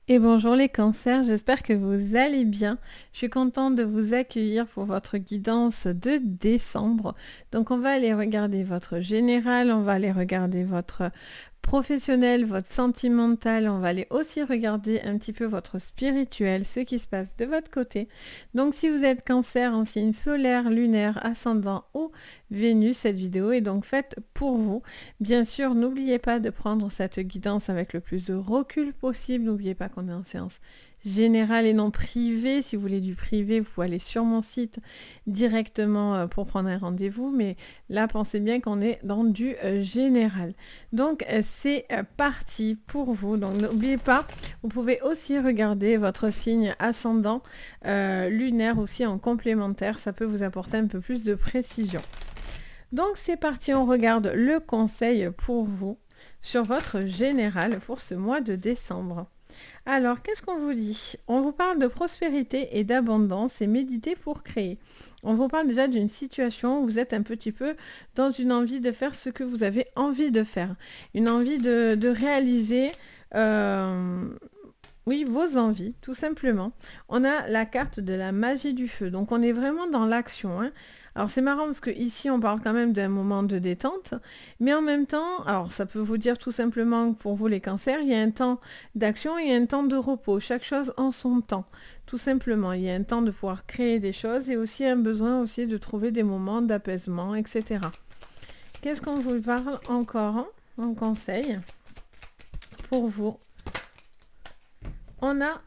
Et bonjour les cancers, j'espère que vous allez bien. Je suis contente de vous accueillir pour votre guidance de décembre. Donc on va aller regarder votre général, on va aller regarder votre professionnel, votre sentimental, on va aller aussi regarder un petit peu votre spirituel, ce qui se passe de votre côté. Donc si vous êtes cancer en signe solaire, lunaire, ascendant ou Vénus, cette vidéo est donc faite pour vous. Bien sûr, n'oubliez pas de prendre cette guidance avec le plus de recul possible. N'oubliez pas qu'on est en séance générale et non privée. Si vous voulez du privé, vous pouvez aller sur mon site directement pour prendre un rendez-vous. Mais là, pensez bien qu'on est dans du général. Donc, c'est parti pour vous. Donc, n'oubliez pas, vous pouvez aussi regarder votre signe ascendant lunaire aussi en complémentaire. Ça peut vous apporter un peu plus de précision. Donc c'est parti, on regarde le conseil pour vous sur votre général pour ce mois de décembre. Alors, qu'est-ce qu'on vous dit? On vous parle de prospérité et d'abondance et méditer pour créer. On vous parle déjà d'une situation où vous êtes un petit peu dans une envie de faire ce que vous avez envie de faire. Une envie de réaliser oui, vos envies, tout simplement. On a la carte de la magie du feu. Donc, on est vraiment dans l'action, hein. Alors, c'est marrant parce que ici, on parle quand même d'un moment de détente. Mais en même temps, alors, ça peut vous dire tout simplement que pour vous, les cancers, il y a un temps d'action et il y a un temps de repos. Chaque chose en son temps, tout simplement. Il y a un temps de pouvoir créer des choses et aussi un besoin aussi de trouver des moments d'apaisement, etc. Qu'est-ce qu'on vous parle encore en conseil pour vous? On a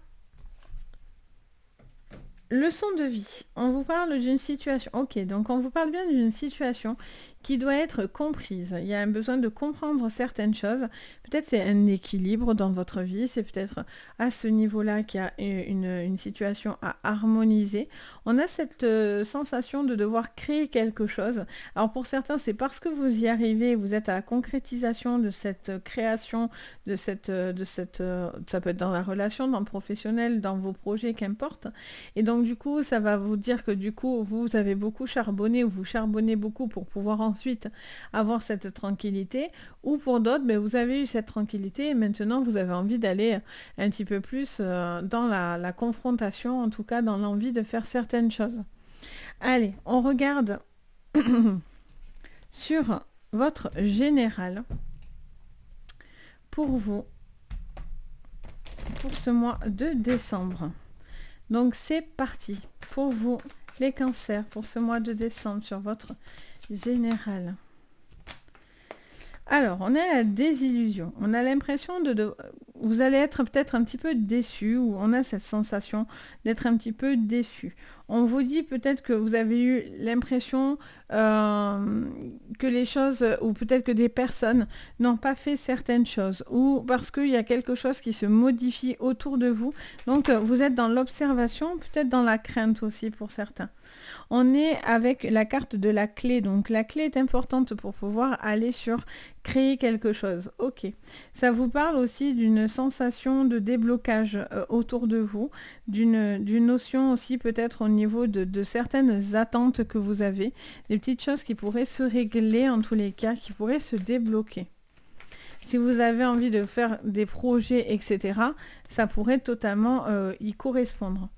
leçon de vie. On vous parle d'une situation. Ok, donc on vous parle bien d'une situation qui doit être comprise. Il y a un besoin de comprendre certaines choses. Peut-être c'est un équilibre dans votre vie. C'est peut-être à ce niveau-là qu'il y a une situation à harmoniser. On a cette sensation de devoir créer quelque chose. Alors pour certains, c'est parce que vous y arrivez, vous êtes à la concrétisation de cette création, ça peut être dans la relation, dans le professionnel, dans vos projets, qu'importe. Et donc du coup, ça va vous dire que du coup, vous avez beaucoup charbonné ou vous charbonnez beaucoup pour pouvoir ensuite avoir cette tranquillité. Ou pour d'autres, ben, vous avez eu cette tranquillité et maintenant vous avez envie d'aller un petit peu plus dans la confrontation, en tout cas dans l'envie de faire certaines choses. Allez, on regarde sur votre général pour vous pour ce mois de décembre. Donc c'est parti pour vous les cancers pour ce mois de décembre sur votre général. Alors, on a la désillusion. On a l'impression vous allez être peut-être un petit peu déçu ou on a cette sensation d'être un petit peu déçu. On vous dit peut-être que vous avez eu l'impression que les choses, ou peut-être que des personnes n'ont pas fait certaines choses, ou parce qu'il y a quelque chose qui se modifie autour de vous. Donc, vous êtes dans l'observation, peut-être dans la crainte aussi pour certains. On est avec la carte de la clé. Donc la clé est importante pour pouvoir aller sur créer quelque chose. Ok. Ça vous parle aussi d'une sensation de déblocage autour de vous, d'une notion aussi peut-être au niveau de certaines attentes que vous avez, des petites choses qui pourraient se régler en tous les cas, qui pourraient se débloquer. Si vous avez envie de faire des projets, etc., ça pourrait totalement y correspondre.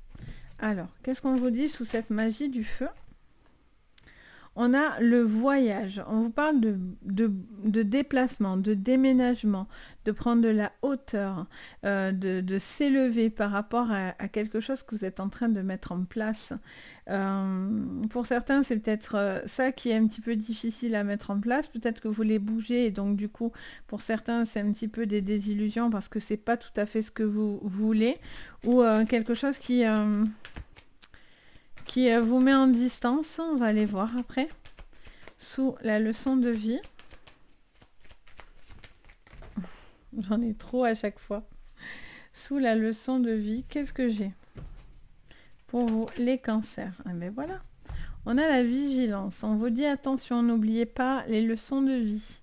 Alors, qu'est-ce qu'on vous dit sous cette magie du feu? On a le voyage. On vous parle de déplacement, de déménagement, de prendre de la hauteur, de s'élever par rapport à quelque chose que vous êtes en train de mettre en place. Pour certains, c'est peut-être ça qui est un petit peu difficile à mettre en place. Peut-être que vous voulez bouger et donc du coup, pour certains, c'est un petit peu des désillusions parce que c'est pas tout à fait ce que vous voulez ou quelque chose qui vous met en distance. On va aller voir après. Sous la leçon de vie. J'en ai trop à chaque fois. Sous la leçon de vie, qu'est-ce que j'ai pour vous, les cancers? Ah ben voilà. On a la vigilance. On vous dit attention, n'oubliez pas les leçons de vie.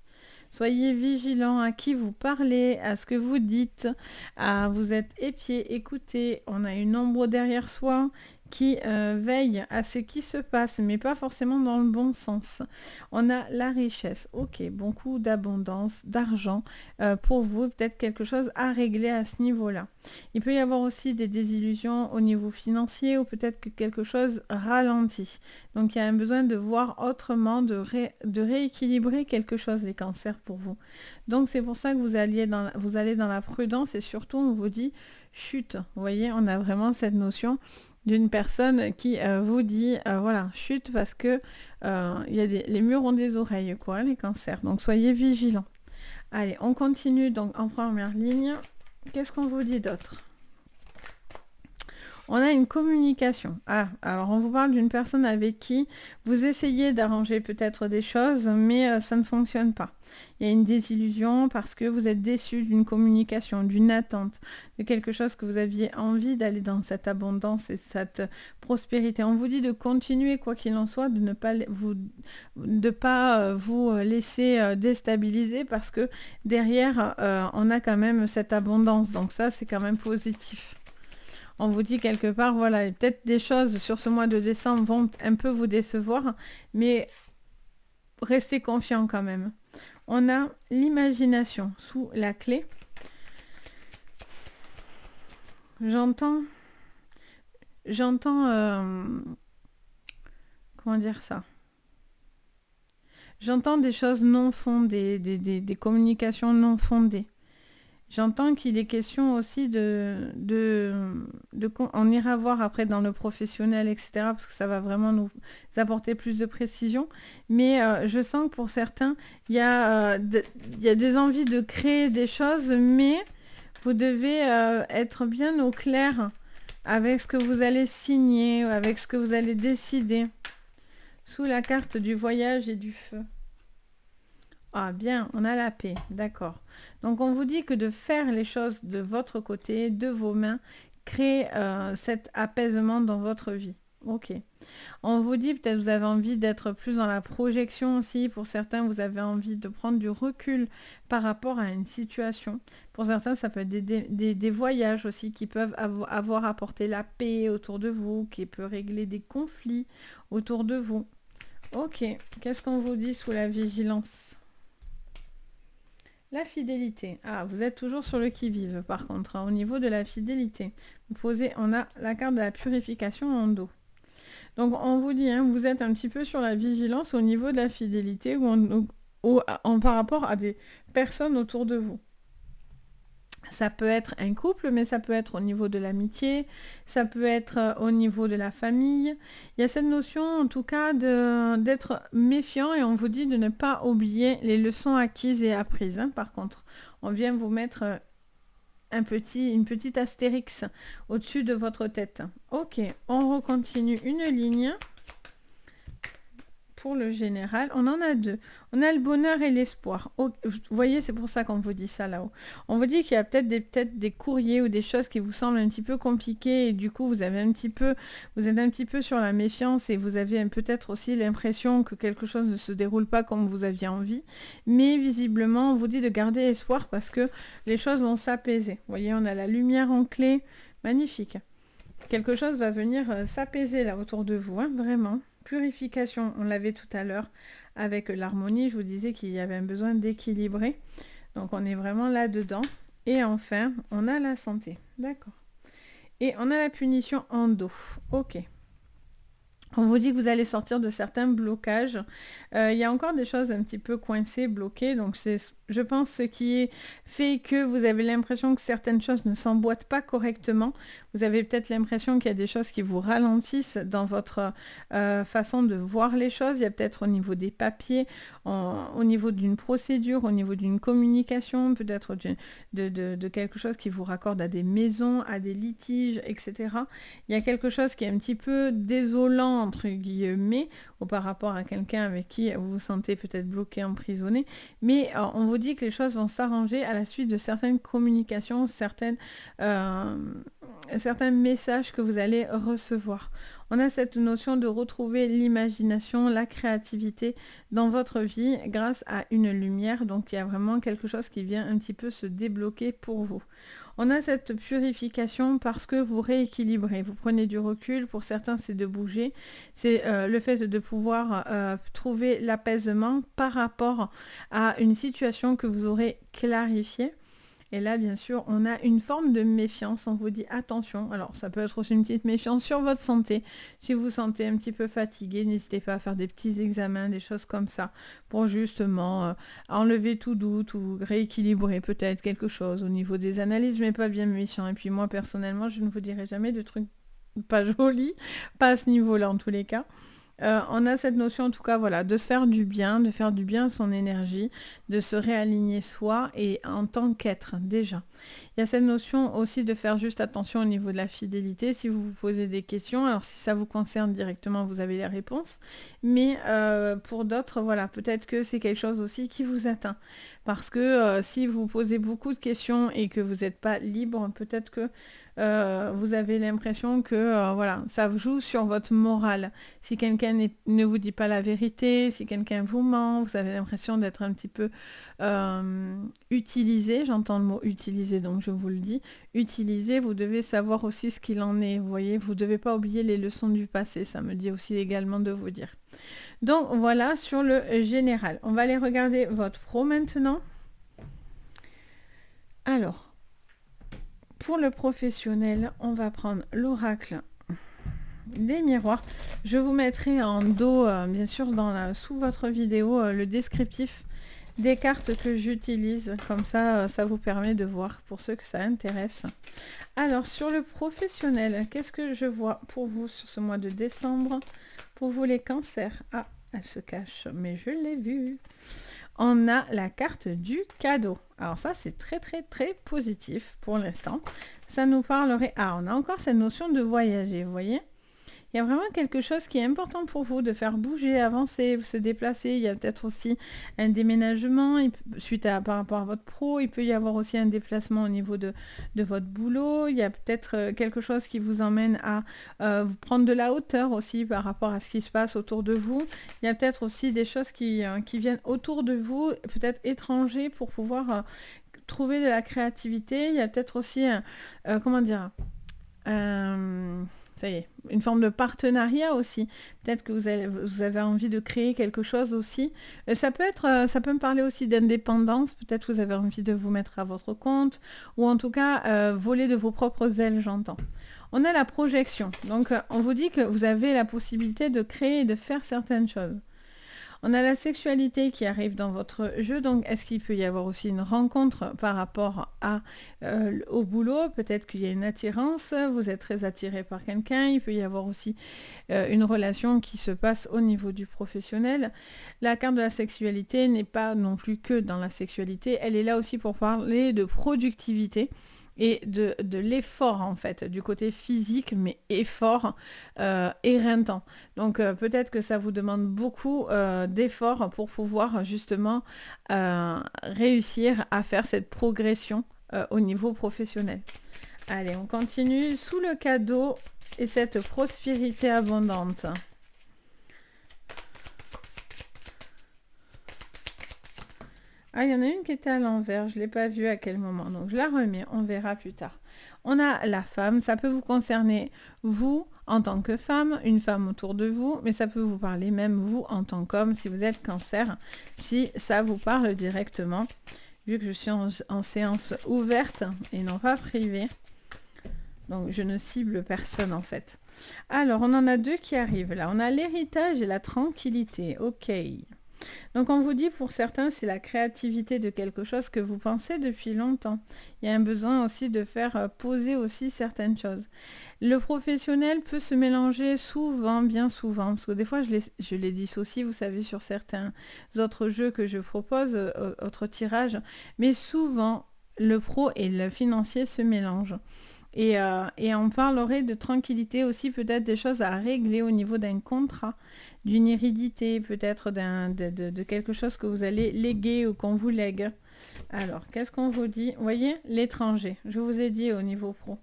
Soyez vigilants à qui vous parlez, à ce que vous dites. Vous êtes épié, écoutez. On a une ombre derrière soi qui veille à ce qui se passe, mais pas forcément dans le bon sens. On a la richesse, ok, beaucoup d'abondance, d'argent pour vous, peut-être quelque chose à régler à ce niveau-là. Il peut y avoir aussi des désillusions au niveau financier ou peut-être que quelque chose ralentit. Donc il y a un besoin de voir autrement, de rééquilibrer quelque chose, les cancers pour vous. Donc c'est pour ça que vous allez dans la prudence et surtout on vous dit chute. Vous voyez, on a vraiment cette notion d'une personne qui vous dit voilà, chute parce que les murs ont des oreilles, quoi, les cancers. Donc soyez vigilants. Allez, on continue donc en première ligne. Qu'est-ce qu'on vous dit d'autre? On a une communication. Ah, alors on vous parle d'une personne avec qui vous essayez d'arranger peut-être des choses, mais ça ne fonctionne pas. Il y a une désillusion parce que vous êtes déçu d'une communication, d'une attente, de quelque chose que vous aviez envie d'aller dans cette abondance et cette prospérité. On vous dit de continuer quoi qu'il en soit, de ne pas vous laisser déstabiliser parce que derrière, on a quand même cette abondance. Donc ça, c'est quand même positif. On vous dit quelque part, voilà, peut-être des choses sur ce mois de décembre vont un peu vous décevoir, mais restez confiant quand même. On a l'imagination sous la clé. J'entends, comment dire ça? J'entends des choses non fondées, des communications non fondées. J'entends qu'il est question aussi on ira voir après dans le professionnel, etc., parce que ça va vraiment nous apporter plus de précision. Mais je sens que pour certains, il y a des envies de créer des choses, mais vous devez être bien au clair avec ce que vous allez signer, avec ce que vous allez décider. Sous la carte du voyage et du feu. Ah bien, on a la paix, d'accord. Donc on vous dit que de faire les choses de votre côté, de vos mains, crée cet apaisement dans votre vie. Ok. On vous dit peut-être vous avez envie d'être plus dans la projection aussi. Pour certains, vous avez envie de prendre du recul par rapport à une situation. Pour certains, ça peut être des voyages aussi qui peuvent avoir apporté la paix autour de vous, qui peut régler des conflits autour de vous. Ok. Qu'est-ce qu'on vous dit sous la vigilance ? La fidélité. Ah, vous êtes toujours sur le qui-vive, par contre, hein, au niveau de la fidélité. On a la carte de la purification en dos. Donc, on vous dit, hein, vous êtes un petit peu sur la vigilance au niveau de la fidélité ou par rapport à des personnes autour de vous. Ça peut être un couple, mais ça peut être au niveau de l'amitié, ça peut être au niveau de la famille. Il y a cette notion, en tout cas, d'être méfiant et on vous dit de ne pas oublier les leçons acquises et apprises. Hein. Par contre, on vient vous mettre une petite astérix au-dessus de votre tête. Ok, on recontinue une ligne. Pour le général, on en a deux. On a le bonheur et l'espoir. Oh, vous voyez, c'est pour ça qu'on vous dit ça là-haut. On vous dit qu'il y a peut-être des courriers ou des choses qui vous semblent un petit peu compliquées et du coup vous êtes un petit peu sur la méfiance et vous avez peut-être aussi l'impression que quelque chose ne se déroule pas comme vous aviez envie. Mais visiblement, on vous dit de garder espoir parce que les choses vont s'apaiser. Vous voyez, on a la lumière en clé. Magnifique. Quelque chose va venir s'apaiser là autour de vous, hein, vraiment. Purification, on l'avait tout à l'heure avec l'harmonie, je vous disais qu'il y avait un besoin d'équilibrer. Donc on est vraiment là-dedans. Et enfin, on a la santé. D'accord. Et on a la punition en dos. Ok. On vous dit que vous allez sortir de certains blocages. Il y a encore des choses un petit peu coincées, bloquées. Donc c'est, je pense, ce qui fait que vous avez l'impression que certaines choses ne s'emboîtent pas correctement. Vous avez peut-être l'impression qu'il y a des choses qui vous ralentissent dans votre façon de voir les choses. Il y a peut-être au niveau des papiers, au niveau d'une procédure, au niveau d'une communication, peut-être de quelque chose qui vous raccorde à des maisons, à des litiges, etc. Il y a quelque chose qui est un petit peu désolant, entre guillemets, ou par rapport à quelqu'un avec qui vous vous sentez peut-être bloqué, emprisonné. Mais on vous dit que les choses vont s'arranger à la suite de certaines communications, certains messages que vous allez recevoir. On a cette notion de retrouver l'imagination, la créativité dans votre vie grâce à une lumière. Donc il y a vraiment quelque chose qui vient un petit peu se débloquer pour vous. On a cette purification parce que vous rééquilibrez, vous prenez du recul, pour certains c'est de bouger, c'est le fait de pouvoir trouver l'apaisement par rapport à une situation que vous aurez clarifiée. Et là, bien sûr, on a une forme de méfiance. On vous dit attention. Alors, ça peut être aussi une petite méfiance sur votre santé. Si vous vous sentez un petit peu fatigué, n'hésitez pas à faire des petits examens, des choses comme ça, pour justement enlever tout doute ou rééquilibrer peut-être quelque chose au niveau des analyses, mais pas bien méchant. Et puis moi, personnellement, je ne vous dirai jamais de trucs pas jolis, pas à ce niveau-là en tous les cas. On a cette notion en tout cas voilà, de se faire du bien, de faire du bien à son énergie, de se réaligner soi et en tant qu'être déjà. Il y a cette notion aussi de faire juste attention au niveau de la fidélité. Si vous vous posez des questions, alors si ça vous concerne directement, vous avez les réponses. Mais pour d'autres, voilà, peut-être que c'est quelque chose aussi qui vous atteint. Parce que si vous posez beaucoup de questions et que vous n'êtes pas libre, peut-être que vous avez l'impression que voilà, ça joue sur votre morale. Si quelqu'un ne vous dit pas la vérité, si quelqu'un vous ment, vous avez l'impression d'être un petit peu utilisé. J'entends le mot utiliser, donc je vous le dis. Utilisé, vous devez savoir aussi ce qu'il en est. Vous voyez, vous ne devez pas oublier les leçons du passé. Ça me dit aussi également de vous dire. Donc voilà sur le général. On va aller regarder votre pro maintenant. Alors, pour le professionnel, on va prendre l'oracle des miroirs. Je vous mettrai en dos, bien sûr, sous votre vidéo, le descriptif des cartes que j'utilise. Comme ça, ça vous permet de voir pour ceux que ça intéresse. Alors, sur le professionnel, qu'est-ce que je vois pour vous sur ce mois de décembre? Pour vous, les cancers. Ah, elle se cache, mais je l'ai vue. On a la carte du cadeau. Alors ça, c'est très, très, très positif pour l'instant. Ça nous parlerait... Ah, on a encore cette notion de voyager, vous voyez ? Il y a vraiment quelque chose qui est important pour vous, de faire bouger, avancer, se déplacer. Il y a peut-être aussi un déménagement par rapport à votre pro. Il peut y avoir aussi un déplacement au niveau de votre boulot. Il y a peut-être quelque chose qui vous emmène à vous prendre de la hauteur aussi par rapport à ce qui se passe autour de vous. Il y a peut-être aussi des choses qui viennent autour de vous, peut-être étrangers, pour pouvoir trouver de la créativité. Il y a peut-être aussi, comment dire... ça y est, une forme de partenariat aussi. Peut-être que vous avez envie de créer quelque chose aussi. Ça peut me parler aussi d'indépendance. Peut-être que vous avez envie de vous mettre à votre compte. Ou en tout cas, voler de vos propres ailes, j'entends. On a la projection. Donc, on vous dit que vous avez la possibilité de créer et de faire certaines choses. On a la sexualité qui arrive dans votre jeu, donc est-ce qu'il peut y avoir aussi une rencontre par rapport au boulot? Peut-être qu'il y a une attirance, vous êtes très attiré par quelqu'un, il peut y avoir aussi une relation qui se passe au niveau du professionnel. La carte de la sexualité n'est pas non plus que dans la sexualité, elle est là aussi pour parler de productivité et de l'effort en fait, du côté physique, mais effort éreintant. Donc peut-être que ça vous demande beaucoup d'efforts pour pouvoir justement réussir à faire cette progression au niveau professionnel. Allez, on continue sous le cadeau et cette prospérité abondante. Ah, il y en a une qui était à l'envers, je ne l'ai pas vue à quel moment, donc je la remets, on verra plus tard. On a la femme, ça peut vous concerner, vous, en tant que femme, une femme autour de vous, mais ça peut vous parler même vous, en tant qu'homme, si vous êtes cancer, si ça vous parle directement, vu que je suis en séance ouverte et non pas privée. Donc je ne cible personne en fait. Alors, on en a deux qui arrivent là. On a l'héritage et la tranquillité, ok. Donc on vous dit pour certains c'est la créativité de quelque chose que vous pensez depuis longtemps. Il y a un besoin aussi de faire poser aussi certaines choses. Le professionnel peut se mélanger souvent, bien souvent, parce que des fois je les dissocie, vous savez, sur certains autres jeux que je propose, autres tirages, mais souvent le pro et le financier se mélangent. Et on parlerait de tranquillité aussi, peut-être des choses à régler au niveau d'un contrat, d'une hérédité, peut-être de quelque chose que vous allez léguer ou qu'on vous lègue. Alors, qu'est-ce qu'on vous dit? Vous voyez, l'étranger, je vous ai dit au niveau pro.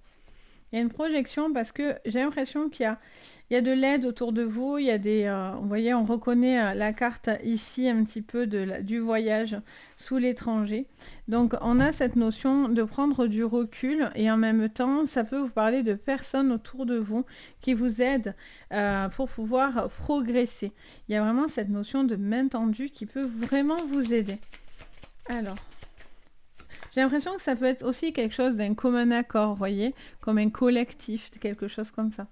Il y a une projection parce que j'ai l'impression il y a de l'aide autour de vous, il y a vous voyez, on reconnaît la carte ici un petit peu du voyage sous l'étranger. Donc on a cette notion de prendre du recul et en même temps, ça peut vous parler de personnes autour de vous qui vous aident pour pouvoir progresser. Il y a vraiment cette notion de main tendue qui peut vraiment vous aider. Alors, j'ai l'impression que ça peut être aussi quelque chose d'un commun accord, vous voyez, comme un collectif, quelque chose comme ça.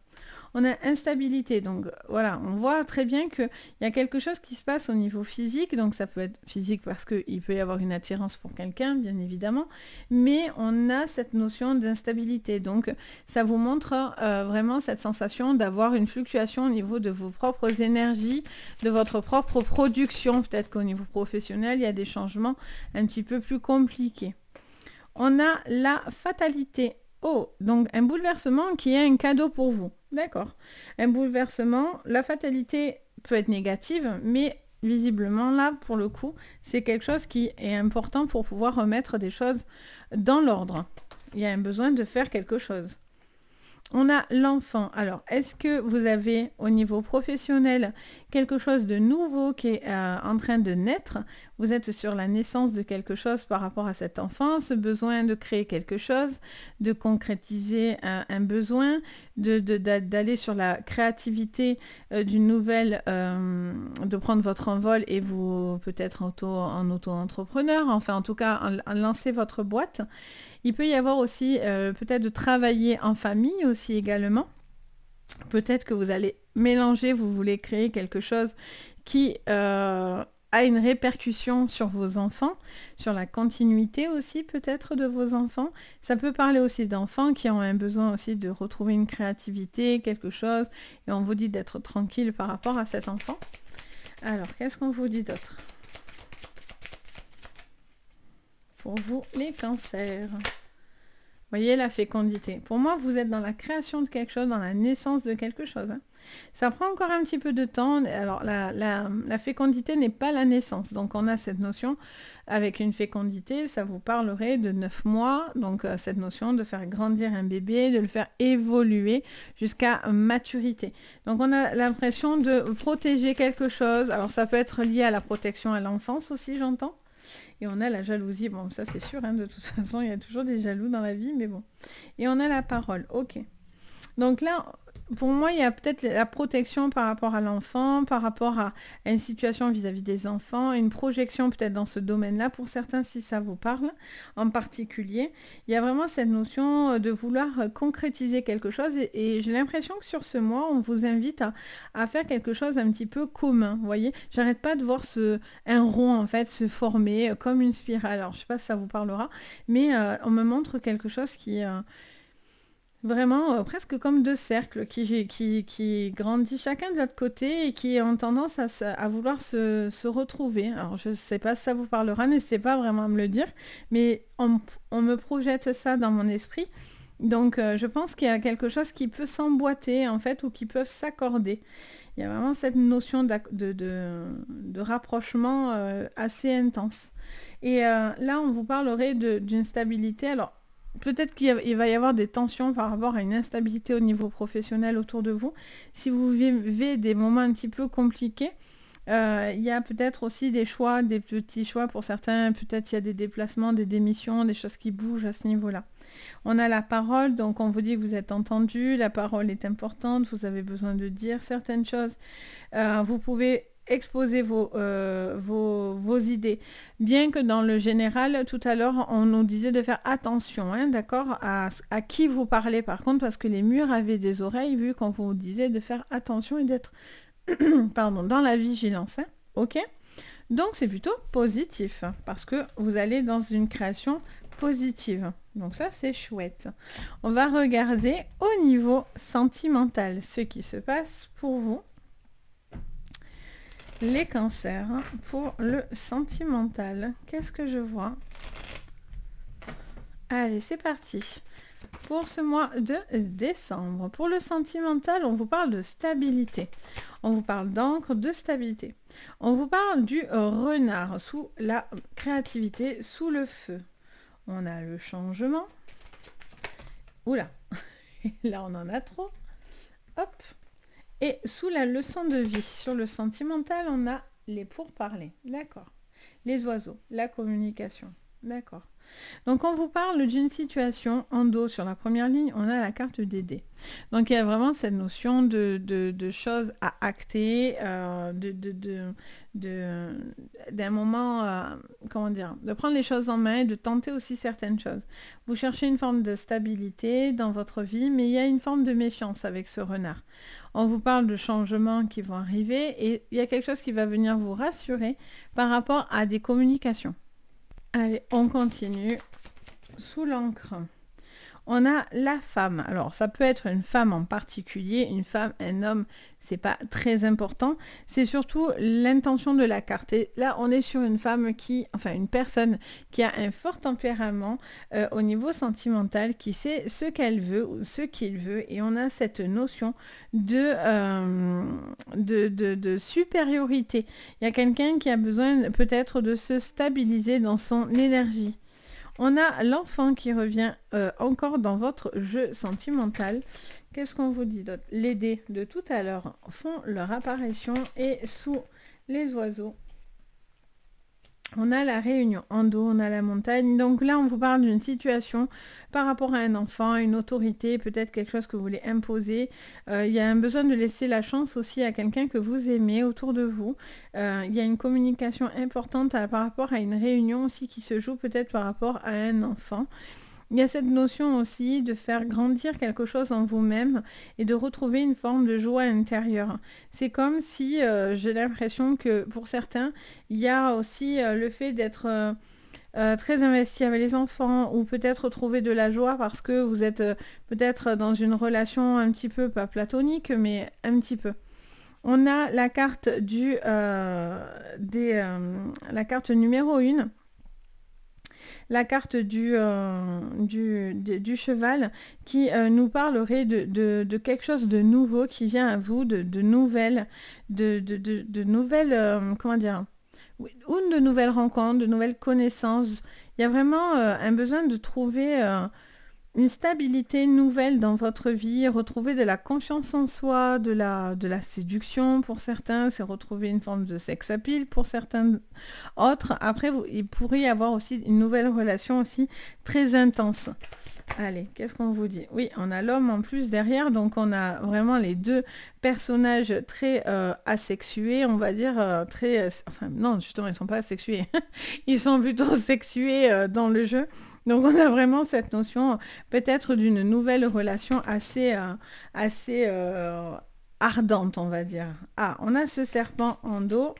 On a instabilité, donc voilà, on voit très bien qu'il y a quelque chose qui se passe au niveau physique, donc ça peut être physique parce qu'il peut y avoir une attirance pour quelqu'un, bien évidemment, mais on a cette notion d'instabilité, donc ça vous montre vraiment cette sensation d'avoir une fluctuation au niveau de vos propres énergies, de votre propre production, peut-être qu'au niveau professionnel, il y a des changements un petit peu plus compliqués. On a la fatalité. Oh, donc un bouleversement qui est un cadeau pour vous. D'accord. Un bouleversement, la fatalité peut être négative, mais visiblement là, pour le coup, c'est quelque chose qui est important pour pouvoir remettre des choses dans l'ordre. Il y a un besoin de faire quelque chose. On a l'enfant. Alors, est-ce que vous avez au niveau professionnel quelque chose de nouveau qui est en train de naître? Vous êtes sur la naissance de quelque chose par rapport à cet enfant, ce besoin de créer quelque chose, de concrétiser un besoin, d'aller sur la créativité d'une nouvelle, de prendre votre envol et vous peut-être en auto-entrepreneur, enfin en tout cas en lancer votre boîte. Il peut y avoir aussi peut-être de travailler en famille aussi également. Peut-être que vous allez mélanger, vous voulez créer quelque chose qui a une répercussion sur vos enfants, sur la continuité aussi peut-être de vos enfants. Ça peut parler aussi d'enfants qui ont un besoin aussi de retrouver une créativité, quelque chose, et on vous dit d'être tranquille par rapport à cet enfant. Alors, qu'est-ce qu'on vous dit d'autre ? Pour vous, les cancers. Voyez la fécondité. Pour moi, vous êtes dans la création de quelque chose, dans la naissance de quelque chose. Hein. Ça prend encore un petit peu de temps. Alors, la fécondité n'est pas la naissance. Donc, on a cette notion avec une fécondité. Ça vous parlerait de 9 mois. Donc, cette notion de faire grandir un bébé, de le faire évoluer jusqu'à maturité. Donc, on a l'impression de protéger quelque chose. Alors, ça peut être lié à la protection à l'enfance aussi, j'entends. Et on a la jalousie, bon ça c'est sûr, hein, de toute façon il y a toujours des jaloux dans la vie, mais bon. Et on a la parole, ok. Donc là, pour moi, il y a peut-être la protection par rapport à l'enfant, par rapport à une situation vis-à-vis des enfants, une projection peut-être dans ce domaine-là, pour certains si ça vous parle en particulier. Il y a vraiment cette notion de vouloir concrétiser quelque chose et j'ai l'impression que sur ce mois, on vous invite à faire quelque chose un petit peu commun, vous voyez. J'arrête pas de voir un rond en fait se former comme une spirale. Alors je sais pas si ça vous parlera, mais on me montre quelque chose qui... Vraiment, presque comme deux cercles qui grandissent chacun de l'autre côté et qui ont tendance à vouloir se retrouver. Alors, je ne sais pas si ça vous parlera, n'hésitez pas vraiment à me le dire, mais on me projette ça dans mon esprit. Donc, je pense qu'il y a quelque chose qui peut s'emboîter, en fait, ou qui peuvent s'accorder. Il y a vraiment cette notion de rapprochement assez intense. Et là, on vous parlerait d'une stabilité. Alors, peut-être qu'il va y avoir des tensions par rapport à une instabilité au niveau professionnel autour de vous. Si vous vivez des moments un petit peu compliqués, il y a peut-être aussi des choix, des petits choix pour certains. Peut-être il y a des déplacements, des démissions, des choses qui bougent à ce niveau-là. On a la parole, donc on vous dit que vous êtes entendu, la parole est importante, vous avez besoin de dire certaines choses. Vous pouvez exposer vos idées. Bien que dans le général, tout à l'heure, on nous disait de faire attention, hein, d'accord, à qui vous parlez par contre, parce que les murs avaient des oreilles, vu qu'on vous disait de faire attention et d'être dans la vigilance. Hein, ok. Donc c'est plutôt positif, parce que vous allez dans une création positive. Donc ça, c'est chouette. On va regarder au niveau sentimental ce qui se passe pour vous. Les cancers, pour le sentimental. Qu'est-ce que je vois? Allez, c'est parti. Pour ce mois de décembre, pour le sentimental, on vous parle de stabilité. On vous parle d'encre, de stabilité. On vous parle du renard, sous la créativité, sous le feu. On a le changement. Oula, Là, on en a trop. Hop. Et sous la leçon de vie, sur le sentimental, on a les pourparlers. D'accord. Les oiseaux, la communication. D'accord. Donc on vous parle d'une situation en dos sur la première ligne, on a la carte des dés. Donc il y a vraiment cette notion de choses à acter, d'un moment, comment dire, de prendre les choses en main et de tenter aussi certaines choses. Vous cherchez une forme de stabilité dans votre vie, mais il y a une forme de méfiance avec ce renard. On vous parle de changements qui vont arriver et il y a quelque chose qui va venir vous rassurer par rapport à des communications. Allez, on continue. Sous l'encre, on a la femme. Alors, ça peut être une femme en particulier, une femme, un homme, c'est pas très important. C'est surtout l'intention de la carte. Et là, on est sur une femme une personne qui a un fort tempérament au niveau sentimental, qui sait ce qu'elle veut ou ce qu'il veut. Et on a cette notion de supériorité. Il y a quelqu'un qui a besoin peut-être de se stabiliser dans son énergie. On a l'enfant qui revient encore dans votre jeu sentimental. Qu'est-ce qu'on vous dit d'autre? Les dés de tout à l'heure font leur apparition et sous les oiseaux, on a la réunion en dos, on a la montagne. Donc là, on vous parle d'une situation par rapport à un enfant, une autorité, peut-être quelque chose que vous voulez imposer. Il y a un besoin de laisser la chance aussi à quelqu'un que vous aimez autour de vous. Il y a une communication importante par rapport à une réunion aussi qui se joue peut-être par rapport à un enfant. Il y a cette notion aussi de faire grandir quelque chose en vous-même et de retrouver une forme de joie intérieure. C'est comme si, j'ai l'impression que pour certains, il y a aussi le fait d'être très investi avec les enfants ou peut-être trouver de la joie parce que vous êtes peut-être dans une relation un petit peu, pas platonique, mais un petit peu. On a la carte la carte numéro 1. La carte du cheval qui nous parlerait de quelque chose de nouveau qui vient à vous, de nouvelles, comment dire, ou de nouvelles rencontres, de nouvelles connaissances. Il y a vraiment un besoin de trouver une stabilité nouvelle dans votre vie, retrouver de la confiance en soi, de la séduction pour certains, c'est retrouver une forme de sex appeal pour certains autres. Après, il pourrait y avoir aussi une nouvelle relation aussi très intense. Allez, qu'est-ce qu'on vous dit? Oui, on a l'homme en plus derrière, donc on a vraiment les deux personnages très asexués, on va dire, non, justement, ils ne sont pas asexués, ils sont plutôt sexués dans le jeu. Donc on a vraiment cette notion peut-être d'une nouvelle relation assez ardente, on va dire. Ah, on a ce serpent en dos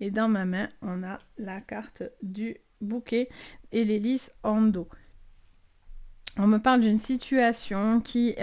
et dans ma main, on a la carte du bouquet et l'hélice en dos. On me parle d'une situation qui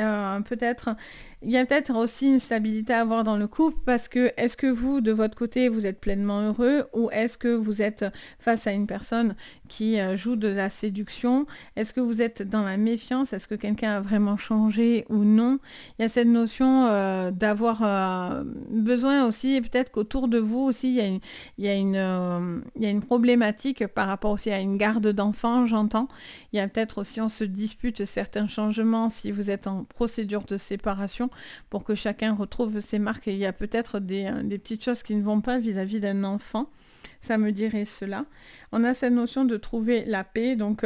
peut-être... Il y a peut-être aussi une stabilité à avoir dans le couple parce que est-ce que vous, de votre côté, vous êtes pleinement heureux ou est-ce que vous êtes face à une personne qui joue de la séduction? Est-ce que vous êtes dans la méfiance? Est-ce que quelqu'un a vraiment changé ou non? Il y a cette notion d'avoir besoin aussi, et peut-être qu'autour de vous aussi, il y a une problématique par rapport aussi à une garde d'enfants, j'entends. Il y a peut-être aussi, on se dispute certains changements si vous êtes en procédure de séparation pour que chacun retrouve ses marques. Et il y a peut-être des petites choses qui ne vont pas vis-à-vis d'un enfant. Ça me dirait cela. On a cette notion de trouver la paix. Donc,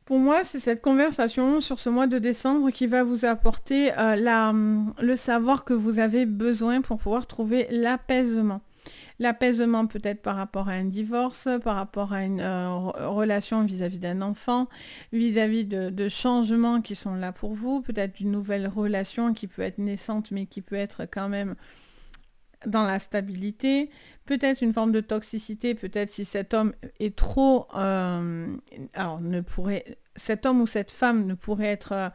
pour moi, c'est cette conversation sur ce mois de décembre qui va vous apporter le savoir que vous avez besoin pour pouvoir trouver l'apaisement. L'apaisement peut-être par rapport à un divorce, par rapport à une relation vis-à-vis d'un enfant, vis-à-vis de changements qui sont là pour vous, peut-être d'une nouvelle relation qui peut être naissante mais qui peut être quand même dans la stabilité, peut-être une forme de toxicité, peut-être si cet homme est trop... cet homme ou cette femme ne pourrait être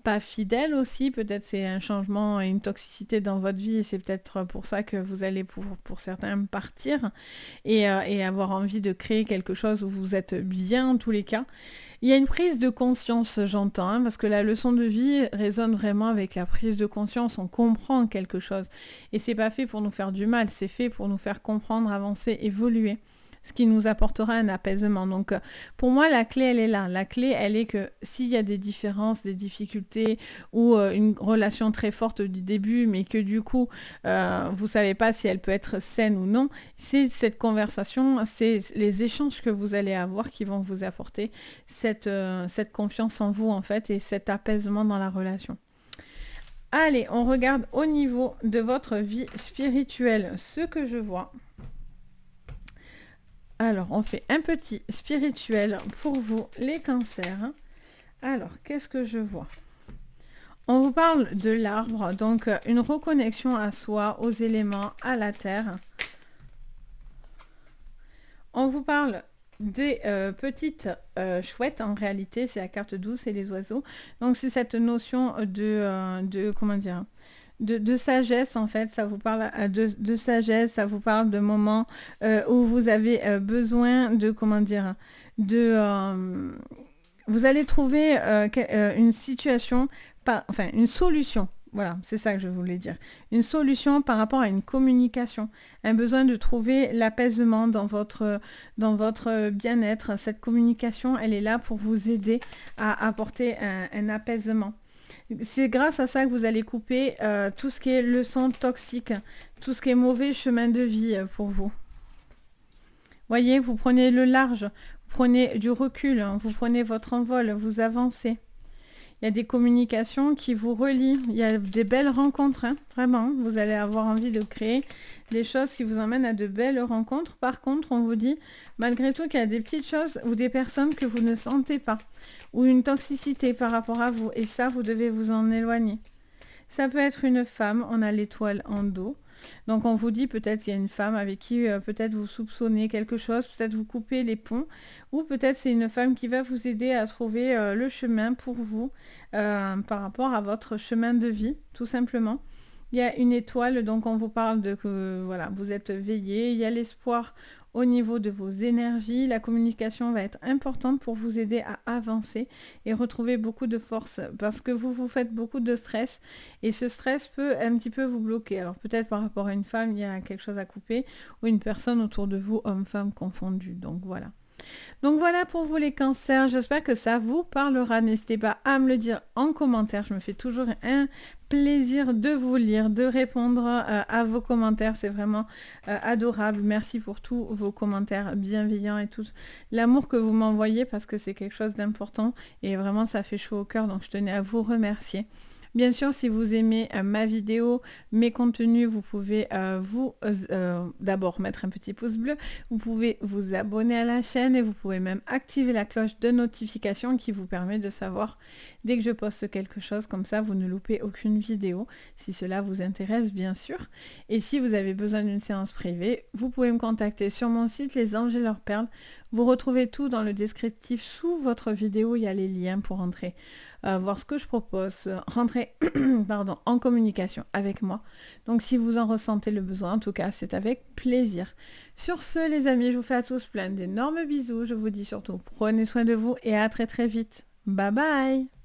pas fidèle aussi, peut-être c'est un changement et une toxicité dans votre vie et c'est peut-être pour ça que vous allez pour certains partir et avoir envie de créer quelque chose où vous êtes bien en tous les cas. Il y a une prise de conscience, j'entends, parce que la leçon de vie résonne vraiment avec la prise de conscience, on comprend quelque chose et c'est pas fait pour nous faire du mal, c'est fait pour nous faire comprendre, avancer, évoluer. ce qui nous apportera un apaisement. Donc, pour moi, la clé, elle est là. La clé, elle est que s'il y a des différences, des difficultés ou une relation très forte du début, mais que du coup, vous savez pas si elle peut être saine ou non, c'est cette conversation, c'est les échanges que vous allez avoir qui vont vous apporter cette confiance en vous, en fait, et cet apaisement dans la relation. Allez, on regarde au niveau de votre vie spirituelle ce que je vois. Alors, on fait un petit spirituel pour vous, les cancers. Alors, qu'est-ce que je vois? On vous parle de l'arbre, donc une reconnexion à soi, aux éléments, à la terre. On vous parle des petites chouettes, en réalité, c'est la carte 12, c'est les oiseaux. Donc, c'est cette notion comment dire, de sagesse, en fait. Ça vous parle de sagesse, ça vous parle de moments où vous avez besoin de, comment dire, vous allez trouver une situation, enfin une solution. Voilà, c'est ça que je voulais dire. Une solution par rapport à une communication. Un besoin de trouver l'apaisement dans votre bien-être. Cette communication, elle est là pour vous aider à apporter un apaisement. C'est grâce à ça que vous allez couper tout ce qui est leçons toxiques, tout ce qui est mauvais chemin de vie pour vous. Voyez, vous prenez le large, vous prenez du recul, vous prenez votre envol, vous avancez. Il y a des communications qui vous relient. Il y a des belles rencontres, hein, vraiment. Vous allez avoir envie de créer des choses qui vous emmènent à de belles rencontres. Par contre, on vous dit, malgré tout, qu'il y a des petites choses ou des personnes que vous ne sentez pas. Ou une toxicité par rapport à vous. Et ça, vous devez vous en éloigner. Ça peut être une femme, on a l'étoile en dos. Donc on vous dit peut-être qu'il y a une femme avec qui peut-être vous soupçonnez quelque chose, peut-être vous coupez les ponts, ou peut-être c'est une femme qui va vous aider à trouver le chemin pour vous par rapport à votre chemin de vie, tout simplement. Il y a une étoile, donc on vous parle de que voilà, vous êtes veillé, il y a l'espoir au niveau de vos énergies, la communication va être importante pour vous aider à avancer et retrouver beaucoup de force parce que vous faites beaucoup de stress et ce stress peut un petit peu vous bloquer. Alors peut-être par rapport à une femme, il y a quelque chose à couper ou une personne autour de vous, homme-femme confondu. Donc voilà. Donc voilà pour vous les cancers, j'espère que ça vous parlera. N'hésitez pas à me le dire en commentaire, je me fais toujours un plaisir de vous lire, de répondre à vos commentaires, c'est vraiment adorable. Merci pour tous vos commentaires bienveillants et tout l'amour que vous m'envoyez parce que c'est quelque chose d'important et vraiment ça fait chaud au cœur, donc je tenais à vous remercier. Bien sûr, si vous aimez ma vidéo, mes contenus, vous pouvez d'abord mettre un petit pouce bleu, vous pouvez vous abonner à la chaîne et vous pouvez même activer la cloche de notification qui vous permet de savoir dès que je poste quelque chose, comme ça vous ne loupez aucune vidéo, si cela vous intéresse bien sûr. Et si vous avez besoin d'une séance privée, vous pouvez me contacter sur mon site Les Anges et leurs perles. Vous retrouvez tout dans le descriptif sous votre vidéo, il y a les liens pour entrer. Voir ce que je propose, rentrer en communication avec moi. Donc si vous en ressentez le besoin, en tout cas, c'est avec plaisir. Sur ce, les amis, je vous fais à tous plein d'énormes bisous. Je vous dis surtout, prenez soin de vous et à très très vite. Bye bye!